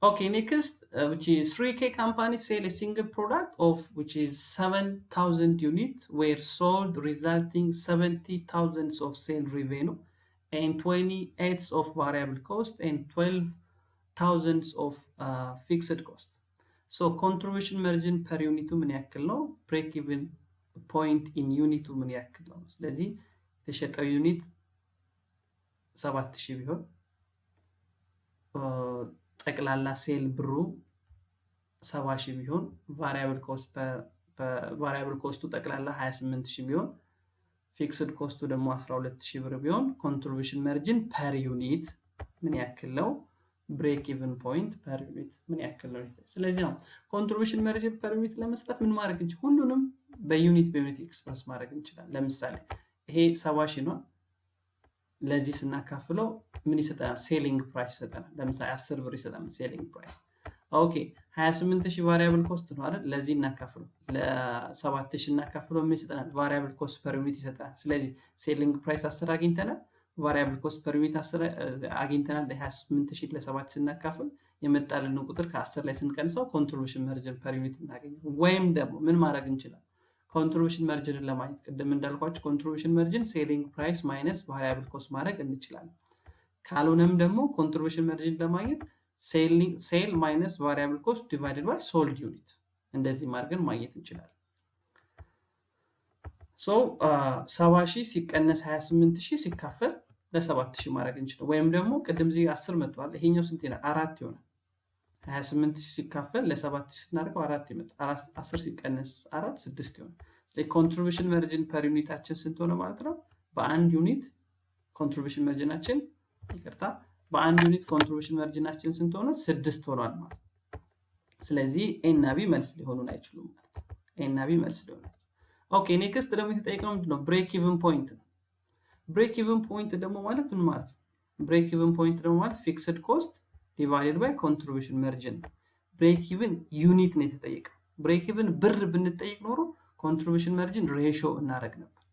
Okay, next, which is 3K companies sell a single product of which is 7,000 units were sold, resulting 70,000 of sale revenue and 28 of variable cost and 12,000 of fixed cost. So contribution margin per unit ምን ያክል ነው? break even point in unit ምን ያክል ነው? ስለዚህ የተሸጠው ዩኒት 7000 ቢሆን ጠቅላላ ሴል ብሩ 70000 ቢሆን ቫሪያብል ኮስቱ ጠቅላላ 28000 ቢሆን ፊክስድ ኮስቱ ደግሞ 12000 ብር ቢሆን ኮንትሪቢዩሽን ማርጂን ፐር ዩኒት ምን ያክል ነው? ብሬክ ኢቭን ፖይንት ፐር ዩኒት ምን ያክል ነው? ስለዚህ ነው ኮንትሪቢዩሽን ማርጂን ፐር ዩኒት ለመስራት ምን ማድረግ እንችላለን? ሁሉንም በዩኒት ኤክስፕረስ ማድረግ እንችላለን። ለምሳሌ ይሄ 70000 ነው። ለዚህ ስናካፍለው ምን ይሰጣል? ሴሊንግ ፕራይስ ይሰጣል። ለምሳሌ 10 ብር ይሰጣል ሴሊንግ ፕራይስ። ኦኬ 28000 ቫሪያብል ኮስት ነው አይደል? ለዚህ እናካፍለው ለ7000 እናካፍለው ምን ይሰጣል? ቫሪያብል ኮስት ፐር ዩኒት ይሰጣል። ስለዚህ ሴሊንግ ፕራይስ 10 አግኝተናል፣ ቫሪያብል ኮስት ፐር ዩኒት 10 አግኝተናል። ለ28000 ለ7 ስናካፍል የመጣልን ቁጥር ከ10 ላይ ስንቀንሰው ኮንትሪቢዩሽን ማርጂን ፐር ዩኒት እናገኛለን። ወይም ደግሞ ምን ማድረግ እንችላለን? ኮንትሪቢዩሽን ማርጂንን ለማግኘት ቅድም እንዳልኳችሁ ኮንትሪቢዩሽን ማርጂን ሴሊንግ ፕራይስ ማይነስ ቫሪያብል ኮስት ማድረግ እንችላለን። ካልሆነም ደግሞ ኮንትሪቢዩሽን ማርጂን ለማግኘት ሴል ማይነስ ቫሪያብል ኮስት ዲቫይድድ ባይ ሶልድ ዩኒት እንደዚህ ማድረግን ማግኘት እንችላለን። ሶ 70000 ሲቀነስ 28000 ሲካፈል ለ7000 ማድረግ እንችላለን። ወይም ደግሞ ቅድም እዚህ 10 መጥቷል፣ ይሄኛው ስንት ይላል? 4 ይሆናል። 28000 ሲካፈል ለ7000 ስናደርገው 4 ይመጣል። 10 ሲቀነስ 4 6 ይሆናል። ስለዚህ ኮንትሪቢዩሽን ማርጂን ፐር ዩኒታችን ስንት ሆነ ማለት ነው? በአንድ ዩኒት ኮንትሪቢዩሽን ማርጂናችን በአንድ ዩኒት ኮንትሪቢዩሽን ማርጂናችን ስንት ሆነ? 6 ሆኗል ማለት ነው። ስለዚህ ኤ እና ቢ መልስ ሊሆኑን አይችሉም ማለት ነው። ኤ እና ቢ መልስ ሊሆኑ። ኦኬ ኔክስት ደግሞ የተጠየቀው ምንድነው? ብሬክ ኢቭን ፖይንት ነው። ብሬክ ኢቭን ፖይንት ደግሞ ማለት ምን ማለት ነው? ብሬክ ኢቭን ፖይንት ደግሞ ማለት ፊክስድ ኮስት ዲቫይድድ ባይ ኮንትሪቢዩሽን ማርጂን። ብሬክ ኢቭን ዩኒት ነው የተጠየቀው። ብሬክ ኢቭን ብር ብንጠይቅ ኖሮ ኮንትሪቢዩሽን ማርጂን ሬሽዮ እናደርግ ነበር።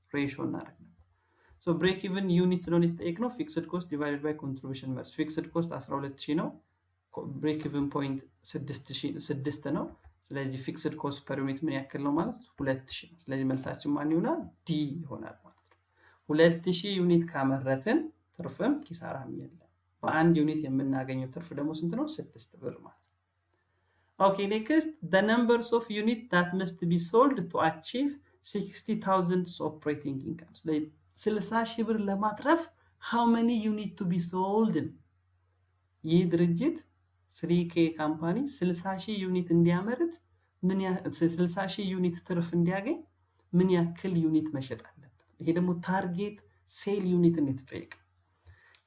ሶ ብሬክ ኢቭን ዩኒት ስለሆነ የተጠየቅነው ፊክስድ ኮስት ዲቫይድድ ባይ ኮንትሪቢዩሽን ማርጂን። ፊክስድ ኮስት 12000 ነው። ብሬክ ኢቭን ፖይንት 6 ነው። ስለዚህ ፊክስድ ኮስት ፐር ዩኒት ምን ያክል ነው ማለት 2000 ነው። ስለዚህ መልሳችን ማን ይሆናል? ዲ ይሆናል ማለት ነው። 2000 ዩኒት ካመረትን ትርፍም ኪሳራም የለም። በአንድ ዩኒት የምናገኘው ትርፍ ደግሞ ስንት ነው? 6 ብር ማለት ነው። ኦኬ ኔክስት the numbers of unit that must be sold to achieve 60000 operating income። ስለዚህ 60000 ብር ለማትረፍ how many unit to be sold? ይህ ድርጅት 3K ካምፓኒ 60000 ዩኒት እንዲያመርት 60000 ዩኒት ትርፍ እንዲያገኝ ምን ያክል ዩኒት መሸጥ አለበት? ይሄ ደግሞ ታርጌት ሴል ዩኒት ነው የተጠየቀው።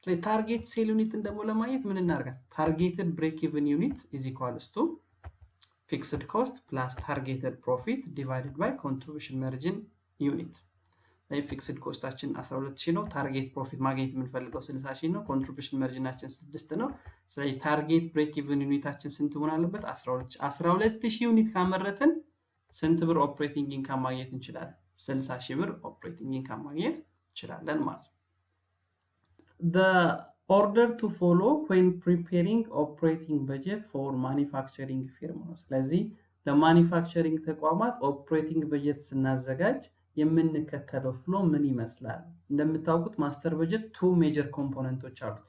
ስለዚህ ታርጌት ሴል ዩኒትን ደግሞ ለማግኘት ምን እናደርጋለን? ታርጌትድ ብሬክ ኢቭን ዩኒት is equals to fixed cost plus targeted profit divided by contribution margin unit። ላይ ፊክስድ ኮስታችን 12000 ነው። ታርጌት ፕሮፊት ማግኘት የምንፈልገው 60000 ነው። ኮንትሪቢዩሽን ማርጂናችን 6 ነው። ስለዚህ ታርጌት ብሬክ ኢቭን ዩኒታችን ስንት መሆን አለበት? 12000 ዩኒት ካመረትን ስንት ብር ኦፕሬቲንግ ኢንካም ማግኘት እንችላለን? 60000 ብር ኦፕሬቲንግ ኢንካም ማግኘት እንችላለን ማለት ነው። The order to follow when preparing operating budget for manufacturing firm ነው። ስለዚህ ለማኒፋክቸሪንግ ተቋማት ኦፕሬቲንግ በጀት ስናዘጋጅ የምንከተለው ፍሎ ምን ይመስላል? እንደምታውቁት ማስተር በጀት 2 ሜጀር ኮምፖነንቶች አሉት።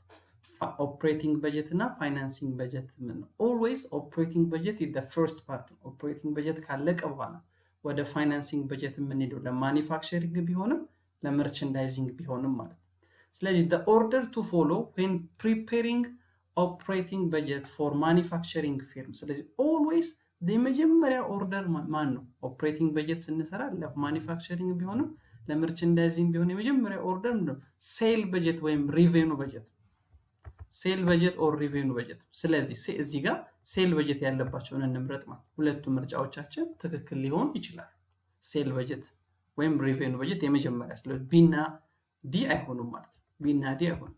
ኦፕሬቲንግ በጀት እና ፋይናንሲንግ በጀት ምን ነው? ኦልዌይስ ኦፕሬቲንግ በጀት is the first part። ኦፕሬቲንግ በጀት ካለቀ በኋላ ወደ ፋይናንሲንግ በጀት የምንሄደው ለማኒፋክቸሪንግ ቢሆንም ለመርቸንዳይዚንግ ቢሆንም ማለት ነው። ስለዚህ the order to follow when preparing operating budget for manufacturing firm። ስለዚህ always የመጀመሪያ ኦርደር ማን ነው? ኦፕሬቲንግ በጀት ስንሰራ ለማኒፋክቸሪንግ ቢሆንም ለመርቸንዳይዚንግ ቢሆን የመጀመሪያ ኦርደር ምንድነው? ሴል በጀት ወይም ሪቬኑ በጀት። ሴል በጀት ኦር ሪቬኑ በጀት። ስለዚህ እዚህ ጋር ሴል በጀት ያለባቸውን እንምረጥ ማለት ሁለቱ ምርጫዎቻችን ትክክል ሊሆን ይችላል። ሴል በጀት ወይም ሪቬኑ በጀት የመጀመሪያ ስለዚህ ቢ እና ዲ አይሆኑም ማለት ነው። ቢ እና ዲ አይሆኑም።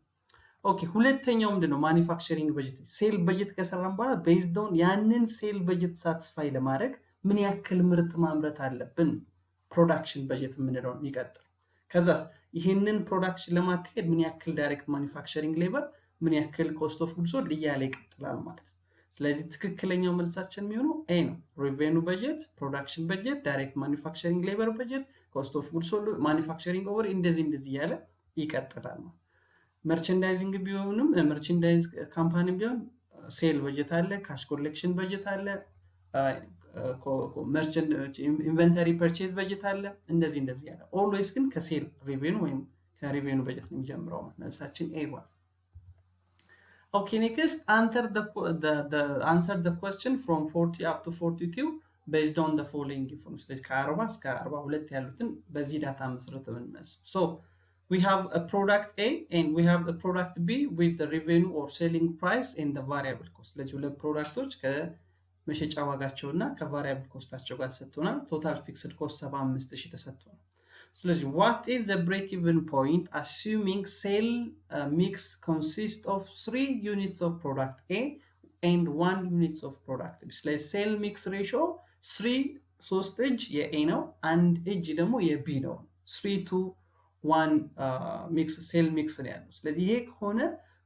ኦኬ ሁለተኛው ምንድነው? ማኒፋክቸሪንግ በጀት። ሴል በጀት ከሰራን በኋላ ቤዝድ ኦን ያንን ሴል በጀት ሳትስፋይ ለማድረግ ምን ያክል ምርት ማምረት አለብን? ፕሮዳክሽን በጀት የምንለው ይቀጥል። ከዛስ ይህንን ፕሮዳክሽን ለማካሄድ ምን ያክል ዳይሬክት ማኒፋክቸሪንግ ሌበር፣ ምን ያክል ኮስት ኦፍ ጉድስ ሶልድ እያለ ይቀጥላል ማለት ነው። ስለዚህ ትክክለኛው መልሳችን የሚሆነው ኤ ነው። ሬቬኑ በጀት፣ ፕሮዳክሽን በጀት፣ ዳይሬክት ማኒፋክቸሪንግ ሌበር በጀት፣ ኮስት ኦፍ ጉድስ ሶልድ፣ ማኒፋክቸሪንግ ኦቨር እንደዚህ እያለ ይቀጥላል ነው። መርቸንዳይዚንግ ቢሆንም መርቸንዳይዝ ካምፓኒ ቢሆን ሴል በጀት አለ፣ ካሽ ኮሌክሽን በጀት አለ፣ ኢንቨንተሪ ፐርቼዝ በጀት አለ። እንደዚህ ያለ ኦልዌይስ ግን ከሴል ሬቬኑ ወይም ከሬቬኑ በጀት ነው የሚጀምረው። መልሳችን ኤ ነው። Okay, next answer the question from 40 up to 42 based on the following information. ስለዚህ ከ40 እስከ 42 ያሉትን በዚህ ዳታ መሰረት እንመልስ። So we have a product A and we have a product B with the revenue or selling price and the variable cost. ስለዚህ ሁለት ፕሮዳክቶች ከመሸጫ ዋጋቸውና ከቫሪያብል ኮስታቸው ጋር ተሰጥቶናል። ቶታል ፊክስድ ኮስት 75000 ተሰጥቶናል። ስለዚህ what is the break even point assuming sale mix consists of 3 units of product A and 1 units of product B. ስለዚህ sale mix ratio 3 እጅ የA ነው፣ 1 እጅ ደግሞ የB ነው። 3:1 ሚክስ ሴል ሚክስ ነው ያለው። ስለዚህ ይሄ ከሆነ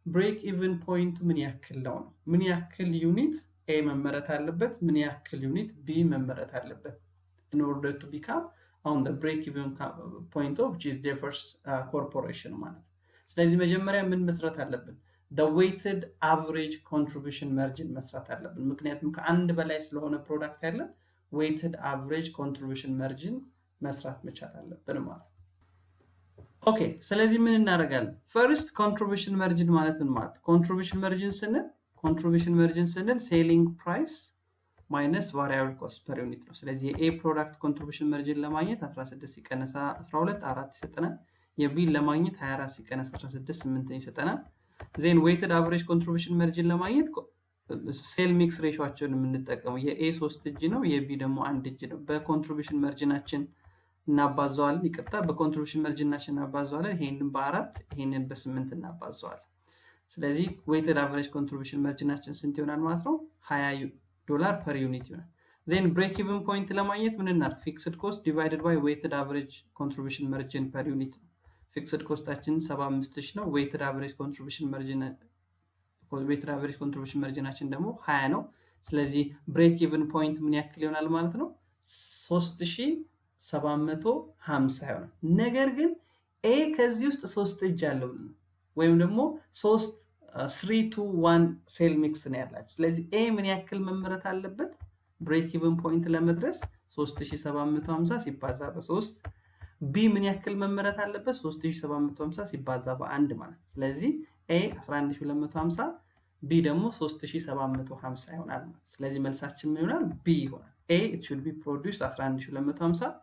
ብሬክ ኢቨን ፖይንቱ ምን ያክል ነው? ምን ያክል ዩኒት A መመረት አለበት፣ ምን ያክል ዩኒት B መመረት አለበት in order to become on the break-even point of which is Jeffers corporation ማለት ነው። ስለዚህ መጀመሪያ ምን መስራት አለብን? the weighted average contribution margin መስራት አለብን። ምክንያቱም ከአንድ በላይ ስለሆነ ፕሮዳክት ያለን weighted average contribution margin መስራት መቻል አለብን ማለት ነው። ኦኬ ስለዚህ ምን እናደርጋለን? first contribution margin ማለት ምን ማለት? contribution margin ስንል selling price ማይነስ ቫሪያብል ኮስት ፐር ዩኒት ነው። ስለዚህ የኤ ፕሮዳክት ኮንትሪቢዩሽን ማርጂን ለማግኘት 16 ሲቀነስ 12 4 ይሰጠናል። የቢ ለማግኘት 24 ሲቀነስ 16 8 ይሰጠናል። ዜን ዌይትድ አቨሬጅ ኮንትሪቢዩሽን ማርጂን ለማግኘት ሴል ሚክስ ሬሾአቸውን የምንጠቀመው የኤ 3 እጅ ነው፣ የቢ ደግሞ 1 እጅ ነው። በኮንትሪቢዩሽን ማርጂናችን እናባዛዋለን። ይቅርታ በኮንትሪቢዩሽን ማርጂናችን እናባዛዋለን። ይሄንን በ4 ይሄንን በ8 እናባዛዋለን። ስለዚህ ዌይትድ አቨሬጅ ኮንትሪቢዩሽን ማርጂናችን ስንት ይሆናል ማለት ነው? $20 per unit ይሆናል። ዜን ብሬክ ኢቨን ፖይንት ለማግኘት ምን እናድርግ? ፊክስድ ኮስት ዲቫይድድ ባይ ዌይትድ አቨሬጅ ኮንትሪቢዩሽን ማርጂን ፐር ዩኒት ነው። ፊክስድ ኮስታችን 75000 ነው። ዌይትድ አቨሬጅ ኮንትሪቢዩሽን ማርጂናችን ደግሞ 20 ነው። ስለዚህ ብሬክ ኢቨን ፖይንት ምን ያክል ይሆናል ማለት ነው? 3750 ይሆናል። ነገር ግን ኤ ከዚህ ውስጥ 3 እጅ አለው ወይም ደግሞ 3:1 ሴል ሚክስ ነው ያላችሁ። ስለዚህ ኤ ምን ያክል መመረት አለበት? ብሬክ ኢቨን ፖይንት ለመድረስ 3750 ሲባዛ በ3። ቢ ምን ያክል መመረት አለበት? 3750 ሲባዛ በ1 ማለት። ስለዚህ ኤ 11250 ቢ ደግሞ 3750 ይሆናል ማለት። ስለዚህ መልሳችን ምን ይሆናል? ቢ ይሆናል። ኤ it should be produced 11250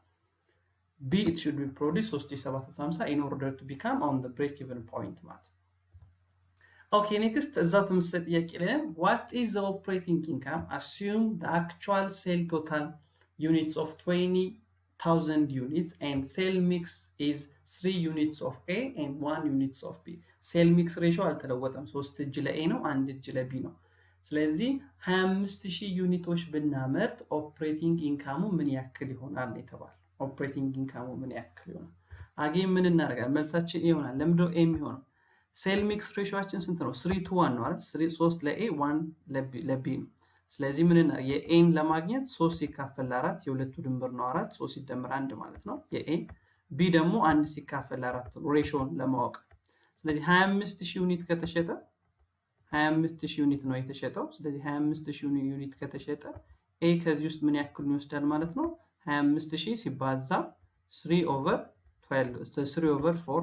B it should be produced 3750 in order to become on the break even point ማለት። Okay, next እዛው ተመሳሳይ ጥያቄ ላይ what is the operating income assume the actual sale total units of 20,000 units and sale mix is 3 units of A and 1 units of B. sale mix ratio አልተለወጠም። 3 እጅ ለA ነው፣ 1 እጅ ለB ነው። ስለዚህ 25000 ዩኒቶች ብናመርት ኦፕሬቲንግ ኢንካሙ ምን ያክል ይሆናል የተባለ። ኦፕሬቲንግ ኢንካሙ ምን ያክል ይሆናል? አጌን ምን እናደርጋለን? መልሳችን ይሆናል። ለምንድነው ኤ የሚሆነው? ሴል ሚክስ ሬሾአችን ስንት ነው? 3:1 ነው አይደል? 3 ለኤ 1 ለቢ ነው። ስለዚህ ምን እናደርግ? የኤን ለማግኘት 3 ሲካፈል 4 የሁለቱ ድምር ነው 4 3 ሲደመር 1 ማለት ነው የኤ። ቢ ደግሞ 1 ሲካፈል 4 ነው ሬሾን ለማወቅ። ስለዚህ 25000 ዩኒት ከተሸጠ 25000 ዩኒት ነው የተሸጠው። ስለዚህ 25000 ዩኒት ከተሸጠ ኤ ከዚህ ውስጥ ምን ያክል ይወስዳል ማለት ነው? 25000 ሲባዛ 3/4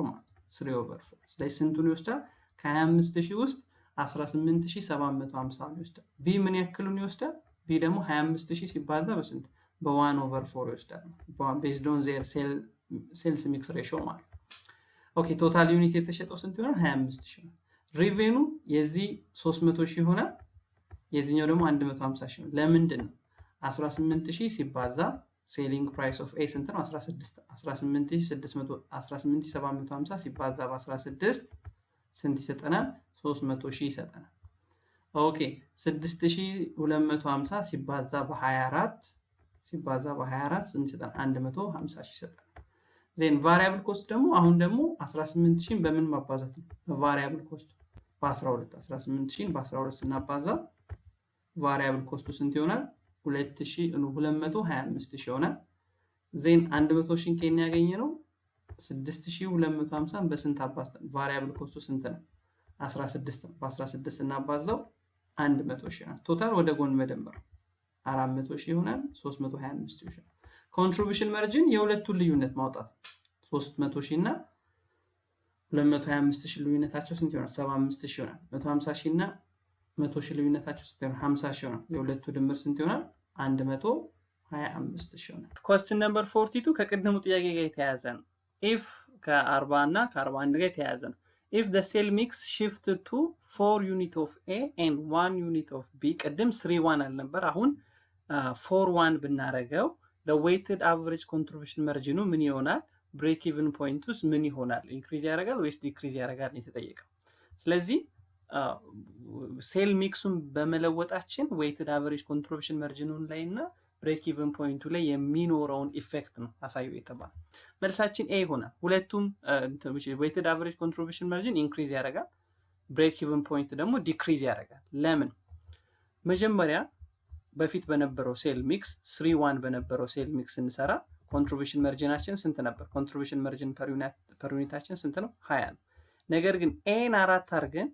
ማለት 3/4። ስለዚህ ስንቱን ይወስዳል? ከ25000 ውስጥ 18750 ይወስዳል። ቢ ምን ያክሉን ይወስዳል? ቢ ደግሞ 25000 ሲባዛ በስንት? በ1/4 ይወስዳል። based on their sales mix ratio ማለት። ኦኬ ቶታል ዩኒት የተሸጠው ስንት ይሆናል? 25000 ነው። ሪቬኑ የዚህ 300000 ይሆናል፣ የዚህኛው ደግሞ 150000 ነው። ለምንድን ነው? 18000 ሲባዛ ሴሊንግ ፕራይስ ኦፍ ኤ ስንት ነው? 16 18750 ሲባዛ በ16 ስንት ይሰጠናል? 300000 ይሰጠናል። ኦኬ 6250 ሲባዛ በ24 ስንት ይሰጠናል? 150000 ይሰጠናል። ዜን ቫሪያብል ኮስት ደግሞ አሁን ደግሞ 18000 በምን ማባዛት ነው? በቫሪያብል ኮስት በ12 18000 በ12 ስናባዛ ቫሪያብል ኮስቱ ስንት ይሆናል? 225000 ይሆናል። ዜን 100000 ከኛ ያገኘነው 6250 በስንት አባዝተን ቫሪያብል ኮስቱ ስንት ነው? 16 ነው። በ16 ስናባዛው 100000 ይሆናል። ቶታል ወደ ጎን መደመር 400000 ይሆናል። 325000 ይሆናል። ኮንትሪቢዩሽን ማርጂን የሁለቱን ልዩነት ማውጣት 300000 እና 225000 ልዩነታቸው ስንት ይሆናል? 75000 ይሆናል። 150000 እና 100000 ልዩነታቸው ስንት ይሆናል? 50000 ይሆናል። የሁለቱ ድምር ስንት ይሆናል? 125000 ይሆናል። ኳስችን ነምበር 42 ከቅድሙ ጥያቄ ጋር የተያያዘ ነው። ኢፍ ከ40 እና ከ41 ጋር የተያያዘ ነው። if the cell mix shifted to 4 unit of A and 1 unit of B ቅድም 3-1 አልነበር? አሁን 4-1 ብናረገው the weighted average contribution margin ምን ይሆናል? break even point ውስጥ ምን ይሆናል? ኢንክሪዝ ያደርጋል ወይስ ዲክሪዝ ያደርጋል ነው የተጠየቀው። ስለዚህ ሴል ሚክሱን በመለወጣችን weighted average contribution margin ላይ እና break even point ላይ የሚኖረውን ኢፌክት ነው አሳዩ የተባለ። መልሳችን ኤ ይሆናል። ሁለቱም weighted average contribution margin ኢንክሪዝ ያደርጋል፣ break even point ደግሞ ዲክሪዝ ያደርጋል። ለምን? መጀመሪያ በፊት በነበረው ሴል ሚክስ 3-1 በነበረው ሴል ሚክስ ስንሰራ ኮንትሪቢዩሽን ማርጂናችን ስንት ነበር? ኮንትሪቢዩሽን ማርጂን ፐር ዩኒታችን ስንት ነው? 20 ነው። ነገር ግን ኤን 4 አድርገን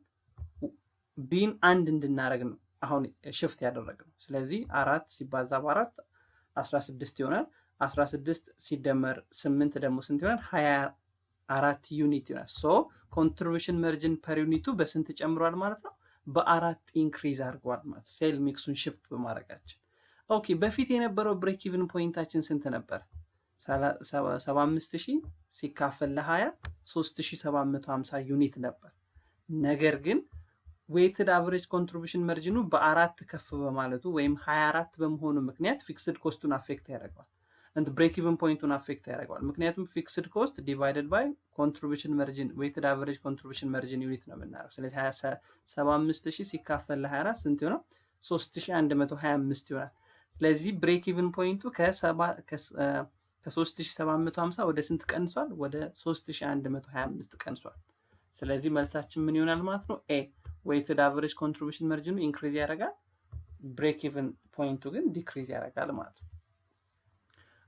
ቢን 1 እንድናረግ ነው አሁን ሽፍት ያደረግነው። ስለዚህ 4 ሲባዛ በ4 16 ይሆናል። 16 ሲደመር 8 ደግሞ ስንት ይሆናል? 24 ዩኒት ይሆናል። ሶ ኮንትሪቢዩሽን ማርጂን ፐር ዩኒቱ በስንት ጨምሯል ማለት ነው? በ4 ኢንክሪዝ አድርጓል ማለት ሴል ሚክሱን ሽፍት በማድረጋችን። ኦኬ በፊት የነበረው ብሬክ ኢቭን ፖይንታችን ስንት ነበር? 75000 ሲካፈል ለ20 3750 ዩኒት ነበር። ነገር ግን weighted average contribution margin በ4 ከፍ በማለቱ ወይም 24 በመሆኑ ምክንያት ፊክስድ ኮስቱን አፌክት ያደርጋል and break even ፖይንቱን አፌክት ያደርጋል። ምክንያቱም ፊክስድ ኮስት divided by contribution margin weighted average contribution margin ዩኒት ነው የምናደርገው። ስለዚህ 75000 ሲካፈል ለ24 ስንት ይሆናል? 3125 ይሆናል። ስለዚህ break even ፖይንቱ ከ3750 ወደ ስንት ቀንሷል? ወደ 3125 ቀንሷል። ስለዚህ መልሳችን ምን ይሆናል ማለት ነው? ኤ weighted average contribution margin ኢንክሪዝ ያደርጋል፣ break even ፖይንቱ ግን ዲክሪዝ ያደርጋል ማለት ነው።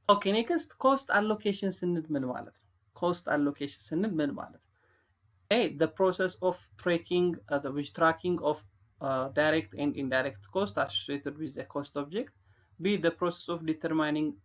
ኦኬ ኔክስት ኮስት አሎኬሽን ስንል ምን ማለት ነው? ኮስት አሎኬሽን ስንል ምን ማለት ነው? ኤ the process of tracking of direct and indirect cost associated with the cost object. B the process of determining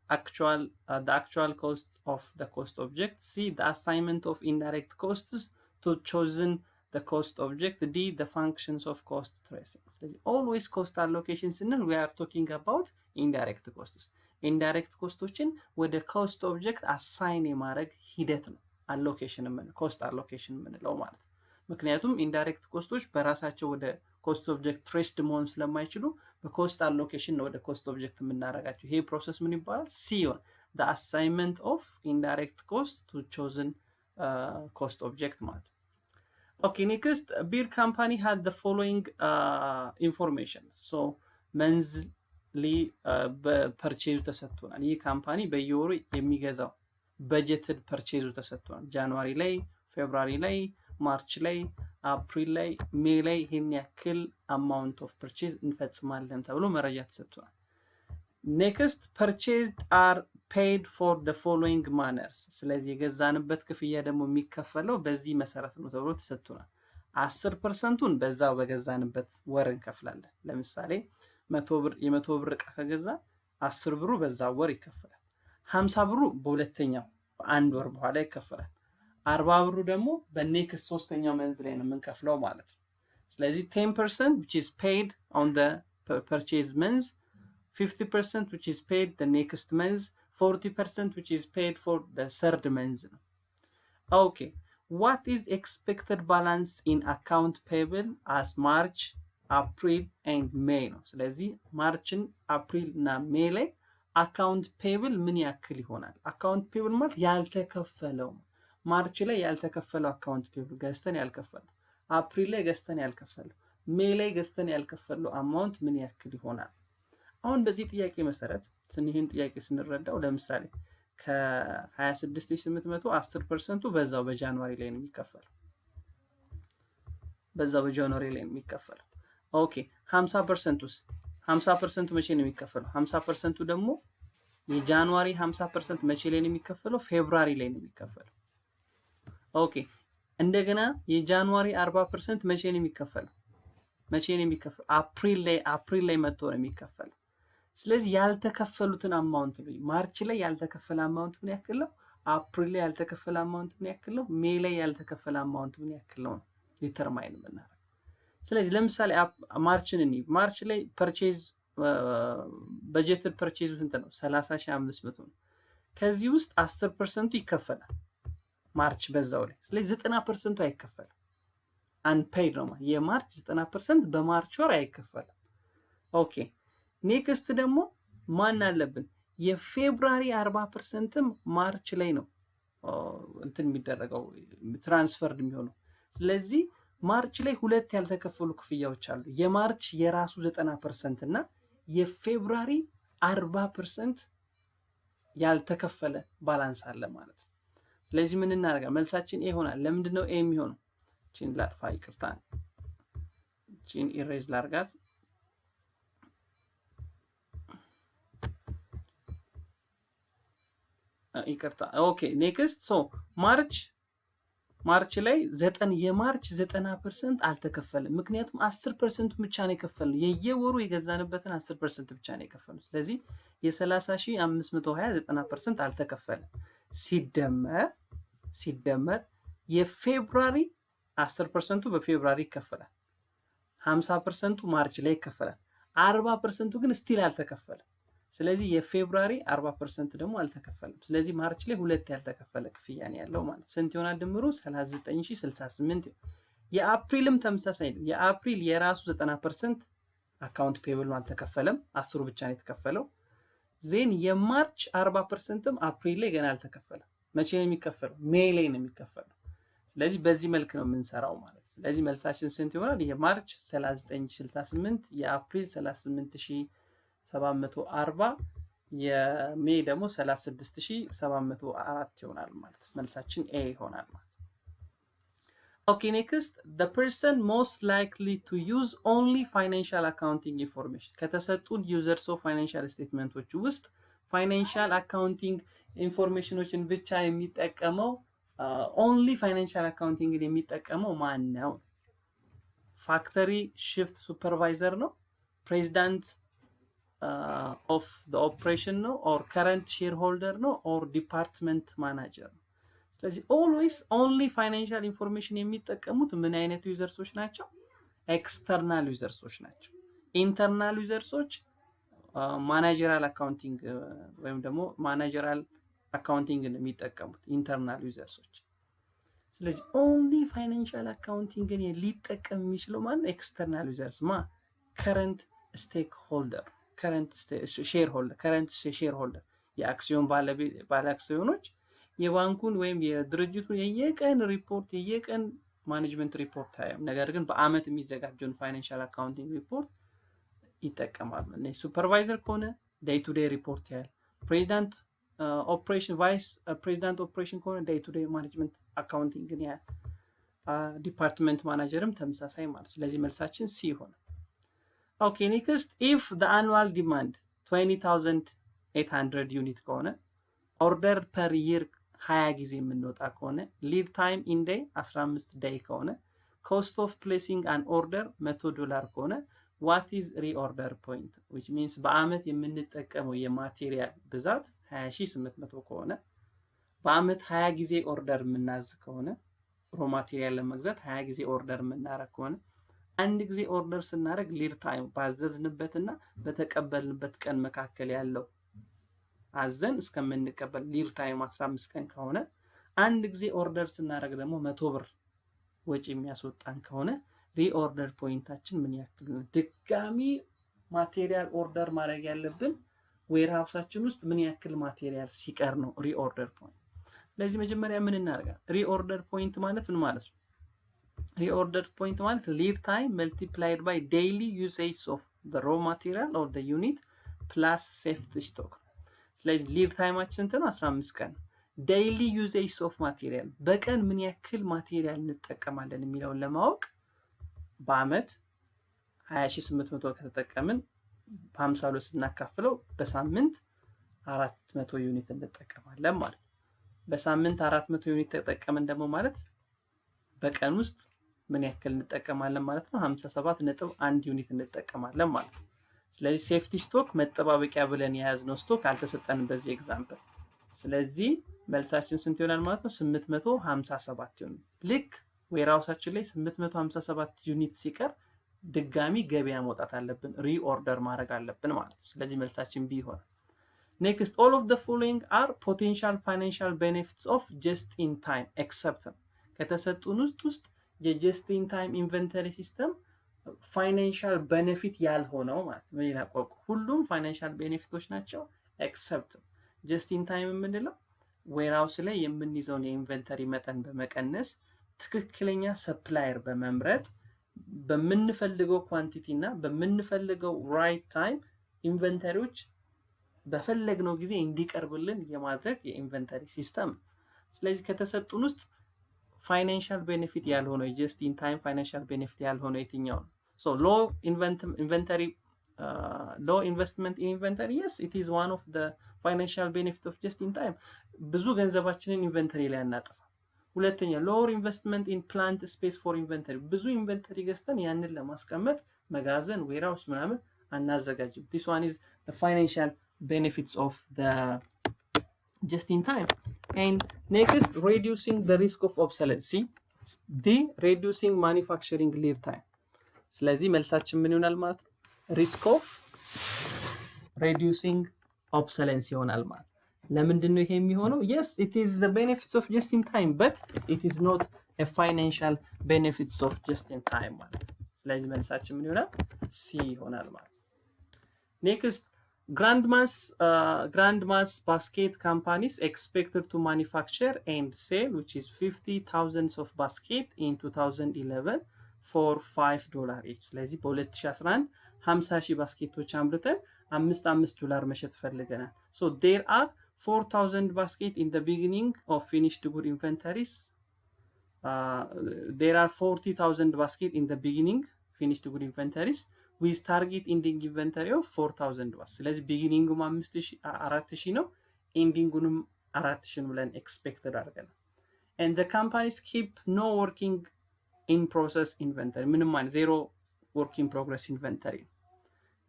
the actual cost of the cost object. C the assignment of indirect costs to chosen the cost object. D the functions of cost tracing. Always cost allocation ስንል we are talking about indirect costs. indirect ኮስቶችን ወደ cost object assign የማድረግ ሂደት ነው allocation cost allocation የምንለው ማለት ነው። ምክንያቱም indirect ኮስቶች በራሳቸው ወደ cost object traced መሆን ስለማይችሉ በcost allocation ነው ወደ cost object የምናደርጋቸው። ይሄ ፕሮሰስ ምን ይባላል? C the assignment of indirect cost to chosen cost object ማለት ነው። Okay, next, beer company had the following information. So, monthly purchase ተሰጥቷል። ይህ ካምፓኒ በየወሩ የሚገዛው budgeted purchase ተሰጥቷል። ጃንዋሪ ላይ፣ ፌብሩዋሪ ላይ፣ ማርች ላይ፣ አፕሪል ላይ፣ ሜይ ላይ ይሄን ያክል amount of purchase እንፈጽማለን ተብሎ መረጃ ተሰጥቷል። Next, purchased are paid for the following manners. ስለዚህ የገዛንበት ክፍያ ደግሞ የሚከፈለው በዚህ መሰረት ነው ተብሎ ተሰጥቷል። 10%ን በዛው በገዛንበት ወር እንከፍላለን። ለምሳሌ 100 ብር የ100 ብር ዕቃ ከገዛ 10 ብሩ በዛው ወር ይከፈላል። 50 ብሩ በሁለተኛው በአንድ ወር በኋላ ይከፈላል። 40 ብሩ ደግሞ በኔክስት ሶስተኛው መንዝ ላይ ነው የምንከፍለው ማለት ነው። ስለዚህ 10% which is paid on the purchase month, 50% which is paid the next month, 40% which is paid for the third month. Okay, what is expected balance in account payable as March, April and May ነው። ስለዚህ ማርችን፣ አፕሪል እና ሜይ ላይ አካውንት ፔብል ምን ያክል ይሆናል? አካውንት ፔብል ማለት ያልተከፈለው፣ ማርች ላይ ያልተከፈለው አካውንት ፔብል ገዝተን ያልከፈለው፣ አፕሪል ላይ ገዝተን ያልከፈለው፣ ሜይ ላይ ገዝተን ያልከፈለው አማውንት ምን ያክል ይሆናል? አሁን በዚህ ጥያቄ መሰረት ይህን ጥያቄ ስንረዳው ለምሳሌ ከ26800 10% በዛው በጃንዋሪ ላይ ነው የሚከፈለው። ኦኬ 50% ውስጥ 50% መቼ ነው የሚከፈለው? 50% ደግሞ የጃንዋሪ 50% መቼ ላይ ነው የሚከፈለው? ፌብሩዋሪ ላይ ነው የሚከፈለው። ኦኬ እንደገና የጃንዋሪ 40% መቼ ነው የሚከፈለው? አፕሪል ላይ መጥቶ ነው የሚከፈለው። ስለዚህ ያልተከፈሉትን አማውንት ነው። ማርች ላይ ያልተከፈለ አማውንት ምን ያክል ነው? አፕሪል ላይ ያልተከፈለ አማውንት ምን ያክል ነው? ሜይ ላይ ያልተከፈለ አማውንት ምን ያክል ነው ዲተርማይን የምናደርገው። ስለዚህ ለምሳሌ ማርችን ማርች ላይ ፐርቼዝ በጀትድ ፐርቼዝ ስንት ነው? 30500 ነው። ከዚህ ውስጥ 10% ይከፈላል ማርች በዛው ላይ። ስለዚህ 90% አይከፈልም። አንፔይድ ነው ማለት የማርች 90% በማርች ወር አይከፈልም። ኦኬ ኔክስት ደግሞ ማን አለብን? የፌብሩዋሪ 40%ም ማርች ላይ ነው እንትን የሚደረገው ትራንስፈርድ የሚሆነው። ስለዚህ ማርች ላይ ሁለት ያልተከፈሉ ክፍያዎች አሉ። የማርች የራሱ 90% እና የፌብሩዋሪ 40% ያልተከፈለ ባላንስ አለ ማለት ነው። ስለዚህ ምን እናደርጋለን? መልሳችን ኤ ይሆናል። ለምንድን ነው ኤ የሚሆነው? ቺን ላጥፋ፣ ይቅርታ፣ ቺን ኢሬዝ ላርጋት። ይቅርታ። ኦኬ ኔክስት ሶ ማርች ላይ የማርች 90% አልተከፈለም። ምክንያቱም 10% ብቻ ነው የከፈልነው። የየወሩ የገዛንበትን 10% ብቻ ነው የከፈልነው። ስለዚህ የ30520 90% አልተከፈለም። ሲደመር የፌብሩዋሪ 10% በፌብሩዋሪ ይከፈላል። 50% ማርች ላይ ይከፈላል። 40% ግን ስቲል አልተከፈለም። ስለዚህ የፌብሩዋሪ 40% ደግሞ አልተከፈለም። ስለዚህ ማርች ላይ ሁለት ያልተከፈለ ክፍያ ነው ያለው ማለት። ስንት ይሆናል ድምሩ? 39068። የአፕሪልም ተመሳሳይ ነው። የአፕሪል የራሱ 90% አካውንት ፔብል ነው፣ አልተከፈለም። 10 ብቻ ነው የተከፈለው። ዜን የማርች 40%ም አፕሪል ላይ ገና አልተከፈለም። መቼ ነው የሚከፈለው? ሜይ ላይ ነው የሚከፈለው። ስለዚህ በዚህ መልክ ነው የምንሰራው ማለት። ስለዚህ መልሳችን ስንት ይሆናል? የማርች 39068፣ የአፕሪል 38740፣ የሜይ ደግሞ 36704 ይሆናል ማለት። መልሳችን ኤ ይሆናል ማለት። ኦኬ ኔክስት the person most likely to use only financial accounting information ከተሰጡን ዩዘርስ ኦፍ ፋይናንሻል ስቴትመንቶች ውስጥ ፋይናንሻል አካውንቲንግ ኢንፎርሜሽኖችን ብቻ የሚጠቀመው ኦንሊ ፋይናንሻል አካውንቲንግን የሚጠቀመው ማን ነው? ፋክተሪ ሽፍት ሱፐርቫይዘር ነው? ፕሬዚዳንት ኦፍ ዘ ኦፕሬሽን ነው? ኦር ከረንት ሼር ሆልደር ነው? ኦር ዲፓርትመንት ማናጀር ነው? ስለዚህ ኦልዌይስ ኦንሊ ፋይናንሻል ኢንፎርሜሽን የሚጠቀሙት ምን አይነት ዩዘርሶች ናቸው? ኤክስተርናል ዩዘርሶች ናቸው። ኢንተርናል ዩዘርሶች ማናጀራል አካውንቲንግ ወይም ደግሞ ማናጀራል አካውንቲንግን የሚጠቀሙት ኢንተርናል ዩዘርሶች። ስለዚህ ኦንሊ ፋይናንሻል አካውንቲንግን ሊጠቀም የሚችለው ማለት ኤክስተርናል ዩዘርስ ከረንት ስቴክ ሆልደር፣ ከረንት ሼር ሆልደር የአክሲዮን ባለ አክሲዮኖች የባንኩን ወይም የድርጅቱን የየቀን ሪፖርት የየቀን ማኔጅመንት ሪፖርት አያም፣ ነገር ግን በአመት የሚዘጋጀውን ፋይናንሻል አካውንቲንግ ሪፖርት ይጠቀማሉ። እነዚህ ሱፐርቫይዘር ከሆነ ዴይ ቱ ዴይ ሪፖርት ያያል። ፕሬዚዳንት ኦፕሬሽን ቫይስ ፕሬዚዳንት ኦፕሬሽን ከሆነ ዴይ ቱ ዴይ ማኔጅመንት አካውንቲንግን ያያል። ዲፓርትመንት ማናጀርም ተመሳሳይ ማለት። ስለዚህ መልሳችን ሲ ይሆናል። ኦኬ ኔክስት ኢፍ ዘ አኑዋል ዲማንድ 20800 ዩኒት ከሆነ ኦርደር ፐር ይር 20 ጊዜ የምንወጣ ከሆነ ሊድ ታይም ኢን ዴይ 15 ዴይ ከሆነ ኮስት ኦፍ ፕሌሲንግ አን ኦርደር $100 ከሆነ ዋት ኢዝ ሪኦርደር ፖይንት which means በአመት የምንጠቀመው የማቴሪያል ብዛት 20800 ከሆነ በአመት 20 ጊዜ ኦርደር የምናዝ ከሆነ ሮ ማቴሪያል ለመግዛት 20 ጊዜ ኦርደር የምናረግ ከሆነ አንድ ጊዜ ኦርደር ስናደርግ ሊድ ታይም ባዘዝንበትና በተቀበልንበት ቀን መካከል ያለው አዘን እስከምንቀበል ሊድ ታይም 15 ቀን ከሆነ አንድ ጊዜ ኦርደር ስናደርግ ደግሞ 100 ብር ወጪ የሚያስወጣን ከሆነ ሪኦርደር ፖይንታችን ምን ያክል ነው? ድጋሚ ማቴሪያል ኦርደር ማድረግ ያለብን ዌርሃውሳችን ውስጥ ምን ያክል ማቴሪያል ሲቀር ነው ሪኦርደር ፖይንት። ስለዚህ መጀመሪያ ምን እናደርጋለን? ሪኦርደር ፖይንት ማለት ምን ማለት ነው? ሪኦርደር ፖይንት ማለት ሊድ ታይም መልቲፕላይድ ባይ ዴይሊ ዩሴጅ ኦፍ ዘ ሮ ማቴሪያል ኦር ዘ ዩኒት ፕላስ ሴፍቲ ስቶክ። ስለዚህ ሊድ ታይማችን ስንት ነው? 15 ቀን። ዴይሊ ዩዜጅ ኦፍ ማቴሪያል በቀን ምን ያክል ማቴሪያል እንጠቀማለን የሚለውን ለማወቅ በአመት 20800 ከተጠቀምን በ52 ስናካፍለው በሳምንት 400 ዩኒት እንጠቀማለን ማለት ነው። በሳምንት 400 ዩኒት ተጠቀምን ደግሞ ማለት በቀን ውስጥ ምን ያክል እንጠቀማለን ማለት ነው? 57.1 ዩኒት እንጠቀማለን ማለት ነው። ስለዚህ ሴፍቲ ስቶክ መጠባበቂያ ብለን የያዝነው ስቶክ አልተሰጠንም በዚህ ኤግዛምፕል። ስለዚህ መልሳችን ስንት ይሆናል ማለት ነው? 857 ዩኒት። ልክ ዌርሃውሳችን ላይ 857 ዩኒት ሲቀር ድጋሚ ገበያ መውጣት አለብን፣ ሪኦርደር ማድረግ አለብን ማለት ነው። ስለዚህ መልሳችን ቢ ይሆናል። ኔክስት all of the following are potential financial benefits of just in time except ከተሰጡን ውስጥ የጀስት ኢን ታይም ኢንቨንተሪ ሲስተም ፋይናንሻል ቤኔፊት ያልሆነው ማለት ነው። ሌላ ቋንቋ ሁሉም ፋይናንሻል ቤኔፊቶች ናቸው ኤክሰፕት ጀስት ኢን ታይም የምንለው ዌርሃውስ ላይ የምንይዘውን የኢንቨንተሪ መጠን በመቀነስ ትክክለኛ ሰፕላየር በመምረጥ በምንፈልገው ኳንቲቲ እና በምንፈልገው ራይት ታይም ኢንቨንተሪዎች በፈለግነው ጊዜ እንዲቀርብልን የማድረግ የኢንቨንተሪ ሲስተም። ስለዚህ ከተሰጡን ውስጥ ፋይናንሻል ቤኔፊት ያልሆነው ጀስት ኢን ታይም ፋይናንሻል ቤኔፊት ያልሆነው የትኛው ነው? ሶ ሎ ኢንቨስትመንት ኢን ኢንቨንተሪ yes it is one of the financial benefit of just in time። ብዙ ገንዘባችንን ኢንቨንተሪ ላይ አናጠፋ። ሁለተኛ ሎወር ኢንቨስትመንት ኢን ፕላንት ስፔስ ፎር ኢንቨንተሪ፣ ብዙ ኢንቨንተሪ ገዝተን ያንን ለማስቀመጥ መጋዘን ዌርሃውስ ምናምን አናዘጋጅም። this one is the financial benefits of the just in time. And next, reducing the risk of obsolescence. D, reducing manufacturing lead time. ስለዚህ መልሳችን ምን ይሆናል ማለት ነው? risk of reducing obsolescence ይሆናል ማለት ነው። ለምንድን ነው ይሄ የሚሆነው? yes it is the benefits of just in time but it is not a financial benefits of just in time ማለት ነው። ስለዚህ መልሳችን ምን ይሆናል? C ይሆናል ማለት ነው። next, grand mass basket companies expected to manufacture and sell which is 50,000 of basket in 2011 for $5 each። ስለዚህ በ2011 50,000 ባስኬቶች አምርተን $5 መሸጥ ፈልገናል። so there are 4,000 basket in the beginning of finished good inventories. There are 40,000 basket in the beginning finished good inventories with target ending inventory of 4,000 was። ስለዚህ ቢጊኒንጉም 4,000 ነው፣ ኤንዲንጉንም 4,000 ብለን ኤክስፔክትድ አድርገናል። and the companies keep no working in process inventory፣ ምንም ማለት ዜሮ work in progress inventory።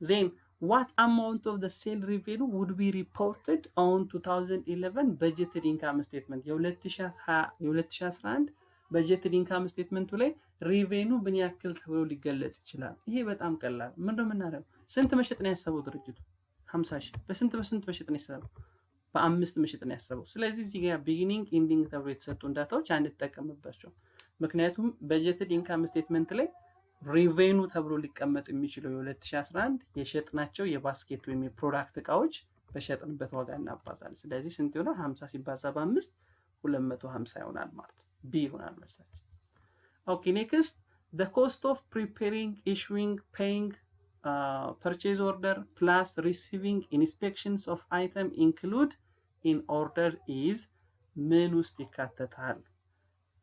then what amount of the sale revenue would be reported on 2011 budgeted income statement? የ2011 በጀትድ ኢንካም ስቴትመንቱ ላይ ሪቬኑ ምን ያክል ተብሎ ሊገለጽ ይችላል? ይሄ በጣም ቀላል። ምንድነው የምናደርገው? ስንት መሸጥ ነው ያሰበው ድርጅቱ? 50,000። በስንት መሸጥ ነው ያሰበው? በ5 መሸጥ ነው ያሰበው። ስለዚህ እዚህ ጋር ቢጊኒንግ ኢንዲንግ ተብሎ የተሰጡ ዳታዎች አንጠቀምባቸው። ምክንያቱም በጀትድ ኢንካም ስቴትመንት ላይ ሪቬኑ ተብሎ ሊቀመጥ የሚችለው የ2011 የሸጥናቸው የባስኬት ወይም የፕሮዳክት እቃዎች በሸጥንበት ዋጋ እናባዛለን። ስለዚህ ስንት ይሆናል? 50 ሲባዛ በ5 250 ይሆናል ማለት ነው። B ይሆናል መልሳችን። ኦኬ ኔክስት the cost of preparing, issuing, paying purchase order plus receiving inspections of item include in order is ምን ውስጥ ይካተታል?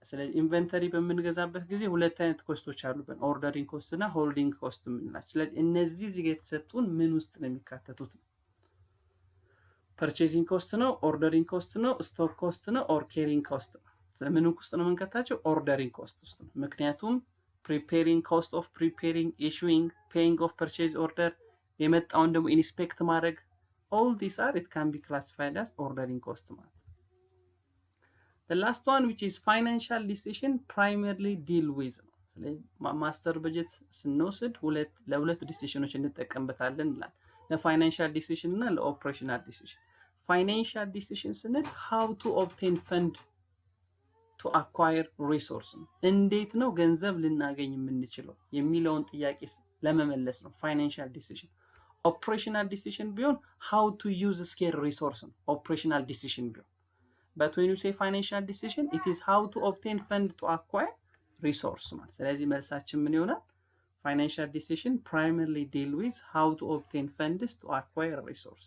ስለዚህ ኢንቨንተሪ በምንገዛበት ጊዜ ሁለት አይነት ኮስቶች አሉብን፣ ኦርደሪንግ ኮስት እና ሆልዲንግ ኮስት የምንላቸው። ስለዚህ እነዚህ እዚህ ጋር የተሰጡን ምን ውስጥ ነው የሚካተቱት? ፐርቼዚንግ ኮስት ነው፣ ኦርደሪንግ ኮስት ነው፣ ስቶክ ኮስት ነው፣ ኦር ኬሪንግ ኮስት ነው። ምን ውስጥ ነው የምንከታቸው? ኦርደሪንግ ኮስት ውስጥ ነው። ምክንያቱም ፕሪፔሪንግ ኮስት ኦፍ ፕሪፔሪንግ፣ ኢሹዊንግ፣ ፔይንግ ኦፍ ፐርቼዝ ኦርደር፣ የመጣውን ደግሞ ኢንስፔክት ማድረግ all these are it can be classified as ordering cost ማለት ነው። the last one which is financial decision primarily deal with ነው። ስለዚህ ማስተር በጀት ስንወስድ ለሁለት ዲሲሽኖች እንጠቀምበታለን ይላል፣ ለፋይናንሻል ዲሲሽን እና ለኦፕሬሽናል ዲሲሽን። ፋይናንሻል ዲሲሽን ስንል how to obtain fund to acquire resource ነው። እንዴት ነው ገንዘብ ልናገኝ የምንችለው የሚለውን ጥያቄ ለመመለስ ነው ፋይናንሻል ዲሲሽን። ኦፕሬሽናል ዲሲሽን ቢሆን how to use scarce resource ነው ኦፕሬሽናል ዲሲሽን ቢሆን። but when you say financial decision it is how to obtain fund to acquire resource ማለት። ስለዚህ መልሳችን ምን ይሆናል? financial decision primarily deal with how to obtain funds to acquire resource